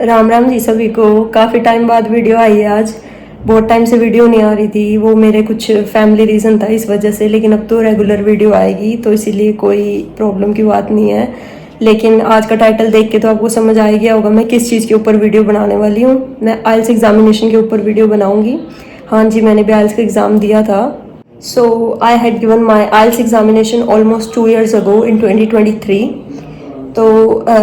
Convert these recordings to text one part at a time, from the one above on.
राम राम जी सभी को। काफ़ी टाइम बाद वीडियो आई है आज। बहुत टाइम से वीडियो नहीं आ रही थी, वो मेरे कुछ फैमिली रीज़न था इस वजह से, लेकिन अब तो रेगुलर वीडियो आएगी, तो इसीलिए कोई प्रॉब्लम की बात नहीं है। लेकिन आज का टाइटल देख के तो आपको समझ आ गया होगा मैं किस चीज़ के ऊपर वीडियो बनाने वाली हूँ। मैं आइल्स एग्जामिनेशन के ऊपर वीडियो बनाऊँगी। हाँ जी, मैंने भी आइल्स का एग्ज़ाम दिया था। So I had given my IELTS examination almost 2 years ago in 2023. So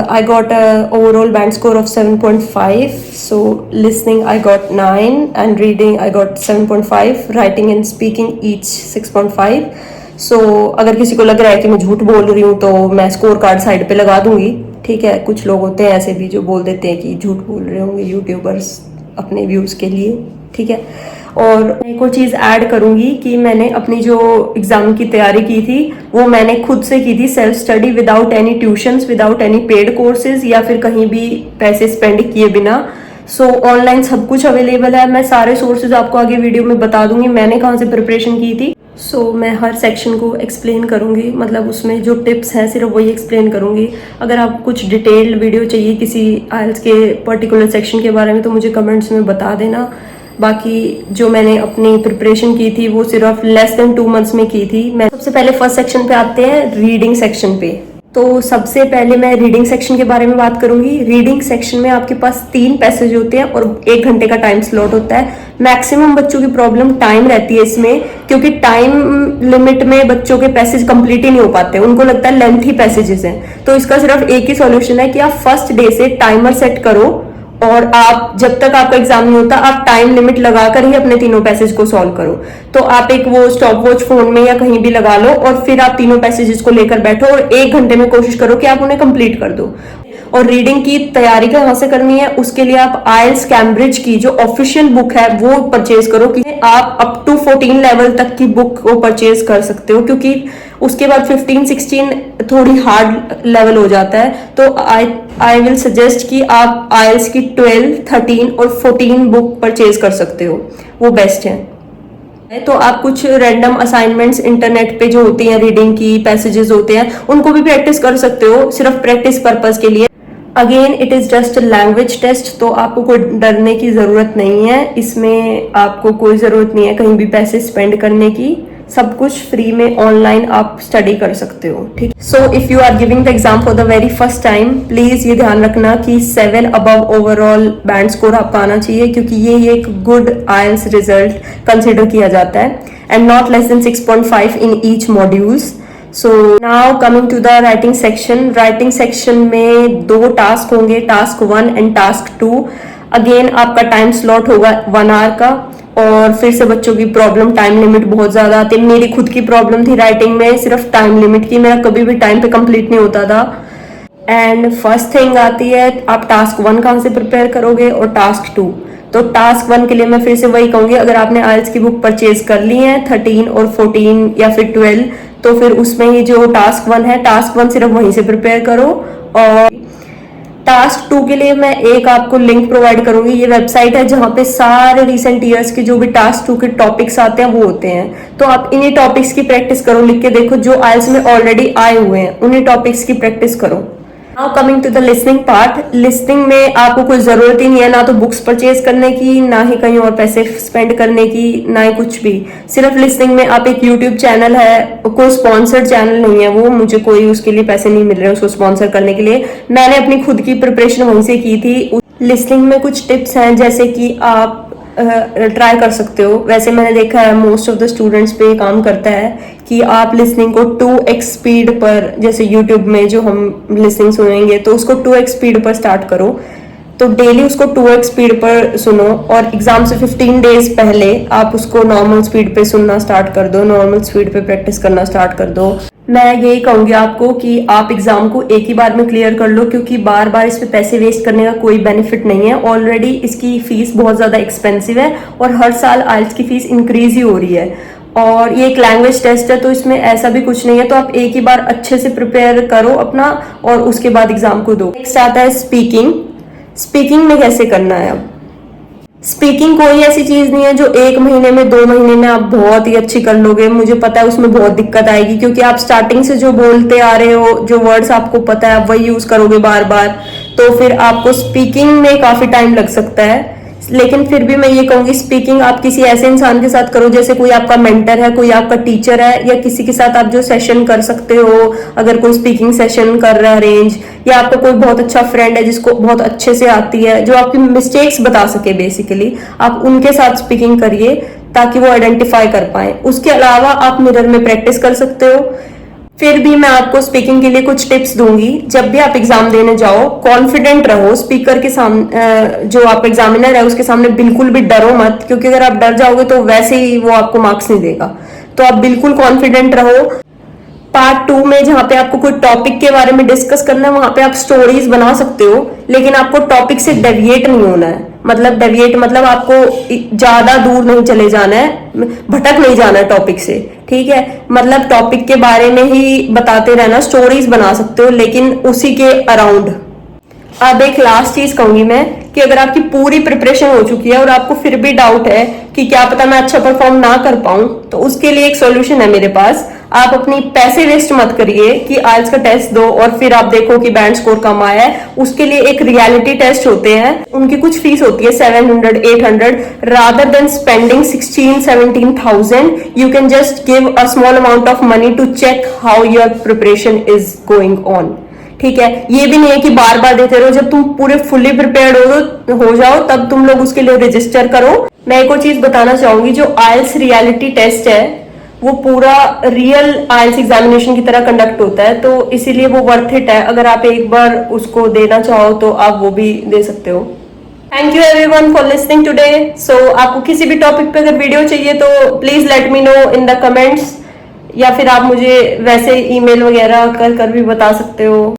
I got a overall band score of 7.5. So listening I got 9 and reading I got 7.5. Writing and speaking each 6.5. So अगर किसी को लग रहा है कि मैं झूठ बोल रही हूँ तो मैं स्कोर कार्ड साइड पे लगा दूंगी। ठीक है, कुछ लोग होते हैं ऐसे भी जो बोल देते हैं कि झूठ बोल रहे होंगे यूट्यूबर्स अपने व्यूज़ के लिए। ठीक है, और एक और चीज़ ऐड करूंगी कि मैंने अपनी जो एग्ज़ाम की तैयारी की थी वो मैंने खुद से की थी, self study, without any tuitions, without any paid courses या फिर कहीं भी पैसे स्पेंड किए बिना। सो ऑनलाइन सब कुछ अवेलेबल है। मैं सारे सोर्सेज आपको आगे वीडियो में बता दूंगी मैंने कहाँ से प्रिपरेशन की थी। सो मैं हर सेक्शन को एक्सप्लेन करूंगी, मतलब उसमें जो टिप्स हैं सिर्फ वही एक्सप्लेन करूंगी। अगर आपको कुछ डिटेल्ड वीडियो चाहिए किसी आइल्स के पर्टिकुलर सेक्शन के बारे में तो मुझे कमेंट्स में बता देना। बाकी जो मैंने अपनी प्रिपरेशन की थी वो सिर्फ लेस देन 2 months में की थी। मैं सबसे पहले फर्स्ट सेक्शन पे आते हैं, रीडिंग सेक्शन पे। तो सबसे पहले मैं रीडिंग सेक्शन के बारे में बात करूंगी। रीडिंग सेक्शन में आपके पास 3 पैसेज होते हैं और 1 घंटे का टाइम स्लॉट होता है। मैक्सिमम बच्चों की प्रॉब्लम टाइम रहती है इसमें, क्योंकि टाइम लिमिट में बच्चों के पैसेज कंप्लीट ही नहीं हो पाते, उनको लगता है लेंथी पैसेजेस हैं। तो इसका सिर्फ एक ही सॉल्यूशन है कि आप फर्स्ट डे से टाइमर सेट करो और आप जब तक आपका एग्जाम नहीं होता आप टाइम लिमिट लगाकर ही अपने तीनों पैसेज को सॉल्व करो। तो आप एक वो स्टॉप वॉच फोन में या कहीं भी लगा लो और फिर आप तीनों पैसेजेस को लेकर बैठो और 1 घंटे में कोशिश करो कि आप उन्हें कंप्लीट कर दो। और रीडिंग की तैयारी कहाँ से करनी है, उसके लिए आप आइल्स कैम्ब्रिज की जो ऑफिशियल बुक है वो परचेज करो, कि आप अप टू 14 लेवल तक की बुक को परचेज कर सकते हो, क्योंकि उसके बाद 15-16 थोड़ी हार्ड लेवल हो जाता है। तो आई विल सजेस्ट कि आप आइल्स की 12, 13 और 14 बुक परचेज कर सकते हो, वो बेस्ट है। तो आप कुछ रैंडम असाइनमेंट्स इंटरनेट पे जो होती हैं रीडिंग की पैसेजेस होते हैं उनको भी प्रैक्टिस कर सकते हो, सिर्फ प्रैक्टिस पर्पस के लिए। Again it is just language test, तो आपको कोई डरने की ज़रूरत नहीं है। इसमें आपको कोई ज़रूरत नहीं है कहीं भी पैसे स्पेंड करने की, सब कुछ फ्री में ऑनलाइन आप स्टडी कर सकते हो। ठीक, so if you are giving the exam for the very first time, please ये ध्यान रखना कि 7 अबव ओवरऑल बैंड स्कोर आपका आना चाहिए, क्योंकि ये एक गुड आइल्स रिजल्ट कंसिडर किया जाता है, and not less than 6.5 in each modules. So now coming to the writing section. Writing section में 2 टास्क होंगे, टास्क 1 एंड टास्क 2। अगेन आपका टाइम स्लॉट होगा 1 hour का, और फिर से बच्चों की प्रॉब्लम टाइम लिमिट बहुत ज़्यादा आती है। मेरी खुद की प्रॉब्लम थी राइटिंग में सिर्फ टाइम लिमिट की, मेरा कभी भी टाइम पे कंप्लीट नहीं होता था। एंड फर्स्ट थिंग आती है आप टास्क 1 कहाँ से प्रिपेयर करोगे और टास्क 2। तो टास्क 1 के लिए मैं फिर से वही कहूँगी, अगर आपने आइल्स की बुक परचेज कर ली है 13 और 14 या फिर 12, तो फिर उसमें ही जो टास्क 1 है, टास्क 1 सिर्फ वहीं से प्रिपेयर करो। और टास्क 2 के लिए मैं एक आपको लिंक प्रोवाइड करूंगी, ये वेबसाइट है जहाँ पे सारे रिसेंट ईयर्स के जो भी टास्क 2 के टॉपिक्स आते हैं वो होते हैं। तो आप इन्हीं टॉपिक्स की प्रैक्टिस करो, लिख के देखो जो आइल्स में ऑलरेडी आए हुए हैं उन्हीं टॉपिक्स की प्रैक्टिस करो। Now coming to the listening part. Listening में आपको कोई ज़रूरत ही नहीं है ना तो बुक्स परचेज करने की, ना ही कहीं और पैसे स्पेंड करने की, ना ही कुछ भी। सिर्फ लिसनिंग में आप एक यूट्यूब चैनल है, कोई स्पॉन्सर्ड चैनल नहीं है वो, मुझे कोई उसके लिए पैसे नहीं मिल रहे उसको स्पॉन्सर करने के लिए, मैंने अपनी खुद की प्रिपरेशन वहीं से की थी। लिसनिंग में कुछ टिप्स हैं जैसे कि आप ट्राई कर सकते हो। वैसे मैंने देखा है मोस्ट ऑफ द स्टूडेंट्स पे काम करता है कि आप लिसनिंग को 2x स्पीड पर, जैसे यूट्यूब में जो हम लिसनिंग सुनेंगे तो उसको 2x स्पीड पर स्टार्ट करो, तो डेली उसको 2x स्पीड पर सुनो, और एग्जाम से 15 डेज पहले आप उसको नॉर्मल स्पीड पे सुनना स्टार्ट कर दो, नॉर्मल स्पीड पे प्रैक्टिस करना स्टार्ट कर दो। मैं यही कहूंगी आपको कि आप एग्जाम को एक ही बार में क्लियर कर लो, क्योंकि बार बार इस पे पैसे वेस्ट करने का कोई बेनिफिट नहीं है। ऑलरेडी इसकी फीस बहुत ज़्यादा एक्सपेंसिव है और हर साल आइल्स की फीस इंक्रीज ही हो रही है, और ये एक लैंग्वेज टेस्ट है तो इसमें ऐसा भी कुछ नहीं है। तो आप एक ही बार अच्छे से प्रिपेयर करो अपना और उसके बाद एग्जाम को दो। नेक्स्ट आता है स्पीकिंग। स्पीकिंग में कैसे करना है अब स्पीकिंग कोई ऐसी चीज नहीं है जो 1 महीने में 2 महीने में आप बहुत ही अच्छी कर लोगे। मुझे पता है उसमें बहुत दिक्कत आएगी, क्योंकि आप स्टार्टिंग से जो बोलते आ रहे हो, जो वर्ड्स आपको पता है आप वही यूज करोगे बार बार, तो फिर आपको स्पीकिंग में काफी टाइम लग सकता है। लेकिन फिर भी मैं ये कहूंगी, स्पीकिंग आप किसी ऐसे इंसान के साथ करो, जैसे कोई आपका मेंटर है, कोई आपका टीचर है, या किसी के साथ आप जो सेशन कर सकते हो, अगर कोई स्पीकिंग सेशन कर रहा है अरेंज, या आपका कोई बहुत अच्छा फ्रेंड है जिसको बहुत अच्छे से आती है, जो आपकी मिस्टेक्स बता सके बेसिकली, आप उनके साथ स्पीकिंग करिए ताकि वो आइडेंटिफाई कर पाए। उसके अलावा आप मिरर में प्रैक्टिस कर सकते हो। फिर भी मैं आपको स्पीकिंग के लिए कुछ टिप्स दूंगी। जब भी आप एग्जाम देने जाओ, कॉन्फिडेंट रहो, स्पीकर के सामने, जो आप एग्जामिनर है उसके सामने बिल्कुल भी डरो मत, क्योंकि अगर आप डर जाओगे तो वैसे ही वो आपको मार्क्स नहीं देगा। तो आप बिल्कुल कॉन्फिडेंट रहो। पार्ट 2 में जहां पे आपको कोई टॉपिक के बारे में डिस्कस करना है, वहां पे आप स्टोरीज बना सकते हो, लेकिन आपको टॉपिक से डेविएट नहीं होना है। मतलब डेविएट मतलब आपको ज्यादा दूर नहीं चले जाना है, भटक नहीं जाना है टॉपिक से, ठीक है। मतलब टॉपिक के बारे में ही बताते रहना, स्टोरीज बना सकते हो लेकिन उसी के अराउंड। अब एक लास्ट चीज कहूंगी मैं, कि अगर आपकी पूरी प्रिपरेशन हो चुकी है और आपको फिर भी डाउट है कि क्या पता मैं अच्छा परफॉर्म ना कर पाऊं, तो उसके लिए एक सॉल्यूशन है मेरे पास। आप अपनी पैसे वेस्ट मत करिए कि आइल्स का टेस्ट दो और फिर आप देखो कि बैंड स्कोर कम आया है। उसके लिए एक रियलिटी टेस्ट होते हैं, उनकी कुछ फीस होती है 700 800। Rather than spending 16-17,000, you can just give a small amount of money to check how your preparation is going on, ठीक है। ये भी नहीं है कि बार बार देते रहो, जब तुम पूरे फुली प्रिपेयर्ड हो जाओ तब तुम लोग उसके लिए रजिस्टर करो। मैं एक और चीज बताना चाहूंगी, जो आइल्स रियलिटी टेस्ट है वो पूरा रियल आइल्स एग्जामिनेशन की तरह कंडक्ट होता है, तो इसीलिए वो वर्थ इट है। अगर आप एक बार उसको देना चाहो तो आप वो भी दे सकते हो। Thank you everyone for listening today. So आपको किसी भी टॉपिक पे अगर वीडियो चाहिए तो please let me know in the comments, या फिर आप मुझे वैसे ईमेल वगैरह कर भी बता सकते हो।